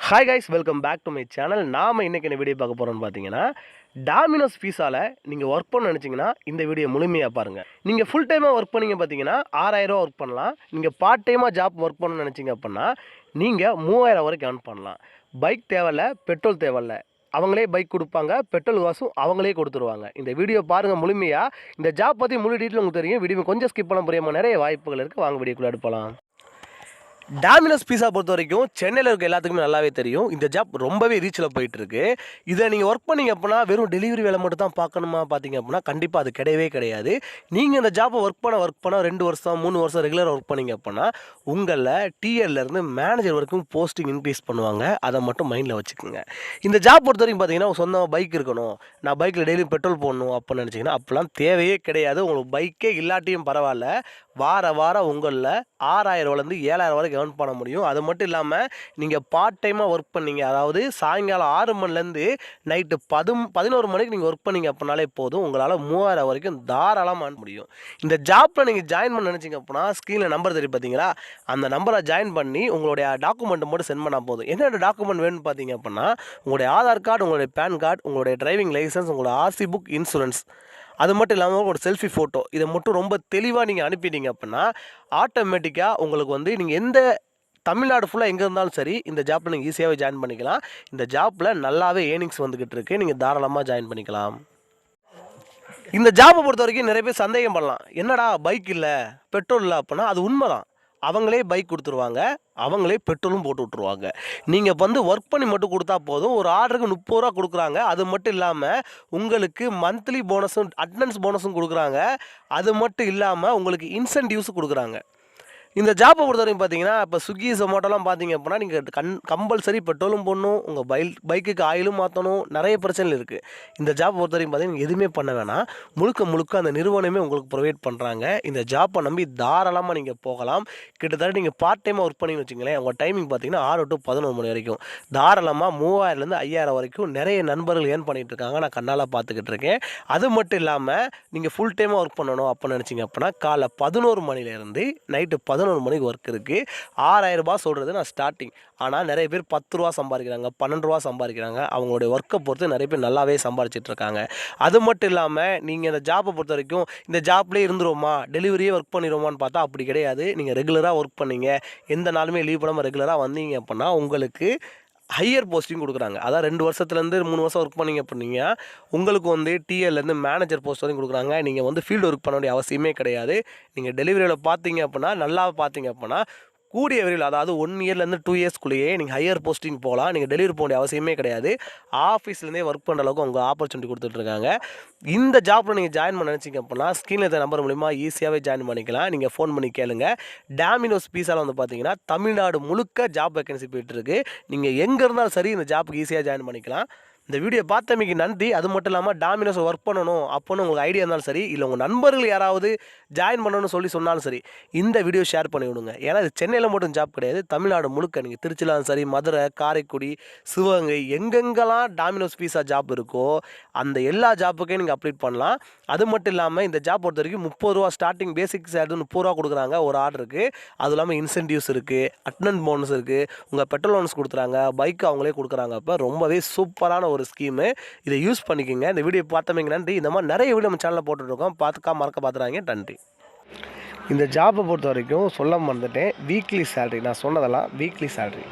Hi guys, welcome back to my channel. நாம் இன்றைக்கி என்ன வீடியோ பார்க்க போகிறோம்னு பார்த்தீங்கன்னா, டாமினோஸ் பீஸாவில் நீங்கள் ஒர்க் பண்ண நினச்சிங்கன்னா இந்த வீடியோ முழுமையாக பாருங்கள். நீங்கள் ஃபுல் டைமாக ஒர்க் பண்ணிங்க பார்த்தீங்கன்னா 6000 ஒர்க் பண்ணலாம். நீங்கள் பார்ட் டைமாக ஜாப் ஒர்க் பண்ணணும்னு நினச்சிங்க அப்படின்னா நீங்கள் 3000 வரைக்கும் earn பண்ணலாம். பைக் தேவையில்ல, பெட்ரோல் தேவையில்ல. அவங்களே பைக் கொடுப்பாங்க, பெட்ரோல் காசும் அவங்களே கொடுத்துருவாங்க. இந்த வீடியோ பாருங்கள் முழுமையாக. இந்த ஜாப் பற்றி முழு டீட்டெயில் உங்களுக்கு தெரியும். வீடியோ கொஞ்சம் ஸ்கிப் பண்ண புரியாமல் நிறைய வாய்ப்புகள் இருக்குது. வாங்க வீடியோக்குள்ளே எடுப்பலாம். டாமினோஸ் பீஸா பொறுத்த வரைக்கும் சென்னையில் இருக்க எல்லாத்துக்குமே நல்லாவே தெரியும். இந்த ஜாப் ரொம்பவே ரீச்சில் போயிட்டுருக்கு. இதை நீங்கள் ஒர்க் பண்ணிங்க அப்படின்னா வெறும் டெலிவரி வேலை மட்டும் தான் பார்க்கணுமா பார்த்தீங்க அப்படின்னா கண்டிப்பாக அது கிடையவே கிடையாது. நீங்கள் இந்த ஜாப்பை ஒர்க் பண்ண 2 வருஷம் 3 வருஷம் ரெகுலராக ஒர்க் பண்ணிங்க அப்படின்னா உங்களை டிஎல்லேருந்து மேனேஜர் வரைக்கும் போஸ்டிங் இன்க்ரீஸ் பண்ணுவாங்க. அதை மட்டும் மைண்டில் வச்சுக்கோங்க. இந்த ஜாப் பொறுத்த வரைக்கும் பார்த்தீங்கன்னா சொந்த பைக் இருக்கணும், நான் பைக்கில் டெய்லியும் பெட்ரோல் போடணும் அப்படின்னு நினச்சிங்கன்னா அப்போலாம் தேவையே கிடையாது. உங்களுக்கு பைக்கே இல்லாட்டியும் பரவாயில்ல, வாரம் உங்களில் 6000 7000 வரைக்கும் earn பண்ண முடியும். அது மட்டும் இல்லாமல் நீங்கள் பார்ட் டைமாக ஒர்க் பண்ணீங்க, அதாவது சாயங்காலம் 6 மணிலேருந்து நைட்டு 11 மணிக்கு நீங்கள் ஒர்க் பண்ணீங்க அப்படின்னாலே போதும், உங்களால் 3000 வரைக்கும் தாராளமாக earn முடியும். இந்த ஜாப்பில் நீங்கள் ஜாயின் பண்ண நினச்சிங்க அப்படின்னா ஸ்க்ரீனில் நம்பர் தெரியும் பார்த்தீங்களா, அந்த நம்பரை ஜாயின் பண்ணி உங்களுடைய டாக்குமெண்ட்டை மட்டும் சென்ட் பண்ணால் போதும். என்னென்ன டாக்குமெண்ட் வேணும்னு பார்த்தீங்க அப்படின்னா உங்களுடைய ஆதார் கார்டு, உங்களுடைய பேன் கார்டு, உங்களுடைய டிரைவிங் லைசன்ஸ், உங்களோட ஆர்சி புக், இன்சூரன்ஸ், அது மட்டும் இல்லாமல் ஒரு செல்ஃபி ஃபோட்டோ, இதை மட்டும் ரொம்ப தெளிவாக நீங்கள் அனுப்பிட்டீங்க அப்படின்னா ஆட்டோமேட்டிக்காக உங்களுக்கு நீங்கள் எந்த தமிழ்நாடு ஃபுல்லாக எங்கே இருந்தாலும் சரி இந்த ஜாப்பில் நீங்கள் ஈஸியாகவே ஜாயின் பண்ணிக்கலாம். இந்த ஜாப்பில் நல்லாவே ஏர்னிங்ஸ் வந்துக்கிட்டு இருக்குது. நீங்கள் தாராளமாக ஜாயின் பண்ணிக்கலாம். இந்த ஜாப்பை பொறுத்த வரைக்கும் நிறைய பேர் சந்தேகம் பண்ணலாம், என்னடா பைக் இல்லை பெட்ரோல் இல்லை அப்படின்னா அது உண்மை தான். அவங்களே பைக் கொடுத்துருவாங்க, அவங்களே பெட்ரோலும் போட்டு விட்ருவாங்க. நீங்கள் ஒர்க் பண்ணி மட்டும் கொடுத்தா போதும். ஒரு ஆர்டருக்கு 30 ரூபா கொடுக்குறாங்க. அது மட்டும் இல்லாமல் உங்களுக்கு மந்த்லி போனஸும் அட்டண்டன்ஸ் போனஸும் கொடுக்குறாங்க. அது மட்டும் இல்லாமல் உங்களுக்கு இன்சென்டிவ்ஸும் கொடுக்குறாங்க. இந்த ஜாப்பை பொறுத்த வரைக்கும் பார்த்தீங்கன்னா இப்போ ஸ்விக்கி ஜொமேட்டோலாம் பார்த்தீங்க அப்படின்னா நீங்கள் கம்பல்சரி பெட்ரோலும் போடணும், உங்கள் பைக்குக்கு ஆயிலும் மாற்றணும், நிறைய பிரச்சனைகள் இருக்குது. இந்த ஜாப் பொறுத்த வரைக்கும் பார்த்தீங்கன்னா நீங்கள் எதுவுமே பண்ண வேணாம், முழுக்க அந்த நிறுவனமே உங்களுக்கு ப்ரொவைட் பண்ணுறாங்க. இந்த ஜாப்பை நம்பி தாராளமாக நீங்கள் போகலாம். கிட்டத்தட்ட நீங்கள் பார்ட் டைமாக ஒர்க் பண்ணிங்கன்னு வச்சுங்களேன், உங்கள் டைமிங் பார்த்தீங்கன்னா 6 to 11 மணி வரைக்கும் தாராளமாக 3000 5000 வரைக்கும் நிறைய நண்பர்கள் ஏர்ன் பண்ணிகிட்டு இருக்காங்க. நான் கண்ணால் பார்த்துக்கிட்டு இருக்கேன். அது மட்டும் இல்லாமல் நீங்கள் ஃபுல் டைமாக ஒர்க் பண்ணணும் அப்படின்னு நினச்சிங்க அப்படின்னா காலை 11 மணிலேருந்து நைட்டு 11 மணிக்கு ஒர்க் இருக்குது. 6000 ரூபாய் சொல்கிறது நான் ஸ்டார்டிங். ஆனால் நிறைய பேர் 10 ரூபா சம்பாதிக்கிறாங்க, 12 ரூபா சம்பாதிக்கிறாங்க. அவங்களுடைய ஒர்க்கை பொறுத்து நிறைய பேர் நல்லாவே சம்பாதிச்சிட்டு இருக்காங்க. அது மட்டும் இல்லாமல் நீங்கள் இந்த ஜாப்பை பொறுத்த வரைக்கும் இந்த ஜாப்லேயே இருந்துருவோமா, டெலிவரியே ஒர்க் பண்ணிடுவோமான்னு பார்த்தா அப்படி கிடையாது. நீங்கள் ரெகுலராக ஒர்க் பண்ணீங்க, எந்த நாளுமே லீவ் பண்ணாமல் ரெகுலராக வந்தீங்க அப்படின்னா உங்களுக்கு ஹையர் போஸ்டிங் கொடுக்குறாங்க. அதான் 2 வருஷத்துலேருந்து 3 வருஷம் ஒர்க் பண்ணிங்க அப்படின்னீங்க உங்களுக்கு டிஎல்லேருந்து மேனேஜர் போஸ்ட் வரைக்கும் கொடுக்குறாங்க. நீங்கள் ஃபீல்டு ஒர்க் பண்ண வேண்டிய அவசியமே கிடையாது. நீங்கள் டெலிவரியில் பார்த்தீங்க அப்படின்னா நல்லா பார்த்தீங்க அப்படின்னா கூடிய விரைவில், அதாவது 1 இயர்லேருந்து 2 இயர்ஸ்க்குள்ளேயே நீங்கள் ஹையர் போஸ்டிங் போகலாம். நீங்கள் டெலிவரி போக வேண்டிய அவசியமே கிடையாது. ஆஃபீஸ்லேருந்தே ஒர்க் பண்ணுற அளவுக்கு அவங்க ஆப்பர்ச்சுனிட்டி கொடுத்துட்ருக்காங்க. இந்த ஜாப்பில் நீங்கள் ஜாயின் பண்ண நினச்சிங்க அப்படின்னா ஸ்க்ரீனில் இருக்க நம்பர் மூலிமா ஈஸியாகவே ஜாயின் பண்ணிக்கலாம். நீங்கள் ஃபோன் பண்ணி கேளுங்க. டாமினோஸ் பீஸாவில் பார்த்தீங்கன்னா தமிழ்நாடு முழுக்க ஜாப் வேகன்சி போயிட்டுருக்கு. நீங்கள் எங்கே இருந்தாலும் சரி இந்த ஜாப்புக்கு ஈஸியாக ஜாயின் பண்ணிக்கலாம். இந்த வீடியோ பார்த்தமைக்கு நன்றி. அது மட்டும் இல்லாமல் டாமினோஸ் ஒர்க் பண்ணணும் அப்படின்னு உங்களுக்கு ஐடியா இருந்தாலும் சரி, இல்லை உங்கள் நண்பர்கள் யாராவது ஜாயின் பண்ணணும்னு சொன்னாலும் சரி, இந்த வீடியோ ஷேர் பண்ணி விடுங்க. ஏன்னா இது சென்னையில் மட்டும் ஜாப் கிடையாது, தமிழ்நாடு முழுக்க நீங்கள் திருச்சியிலும் சரி, மதுரை, காரைக்குடி, சிவகங்கை, எங்கெங்கெல்லாம் டாமினோஸ் பீஸா ஜாப் இருக்கோ அந்த எல்லா ஜாப்புக்கையும் நீங்கள் அப்ளை பண்ணலாம். அது மட்டும் இல்லாமல் இந்த ஜாப் பொறுத்த வரைக்கும் 30 ரூபா ஸ்டார்டிங் பேசிக் சேலரி 30 ரூபா கொடுக்குறாங்க ஒரு ஆர்டருக்கு. அதுவும் இல்லாமல் இன்சென்டிவ்ஸ் இருக்குது, அட்டண்டன்ஸ் போனஸ் இருக்குது, உங்கள் பெட்ரோல் லோன்ஸ் கொடுக்குறாங்க, பைக் அவங்களே கொடுக்குறாங்க. அப்போ ரொம்பவே சூப்பரான ஒரு ஸ்கீமு. இதை யூஸ் பண்ணிக்கோங்க. இந்த வீடியோ பார்த்தமைக்கு நன்றி. இந்த மாதிரி நிறைய வீடியோ நம்ம சேனலில் போட்டுட்ருக்கோம், பார்த்துறாங்க. நன்றி. இந்த ஜாப்பை பொறுத்த வரைக்கும் சொல்ல மறந்துட்டேன், வீக்லி சேலரி. நான் சொன்னதெல்லாம் வீக்லி சேலரி.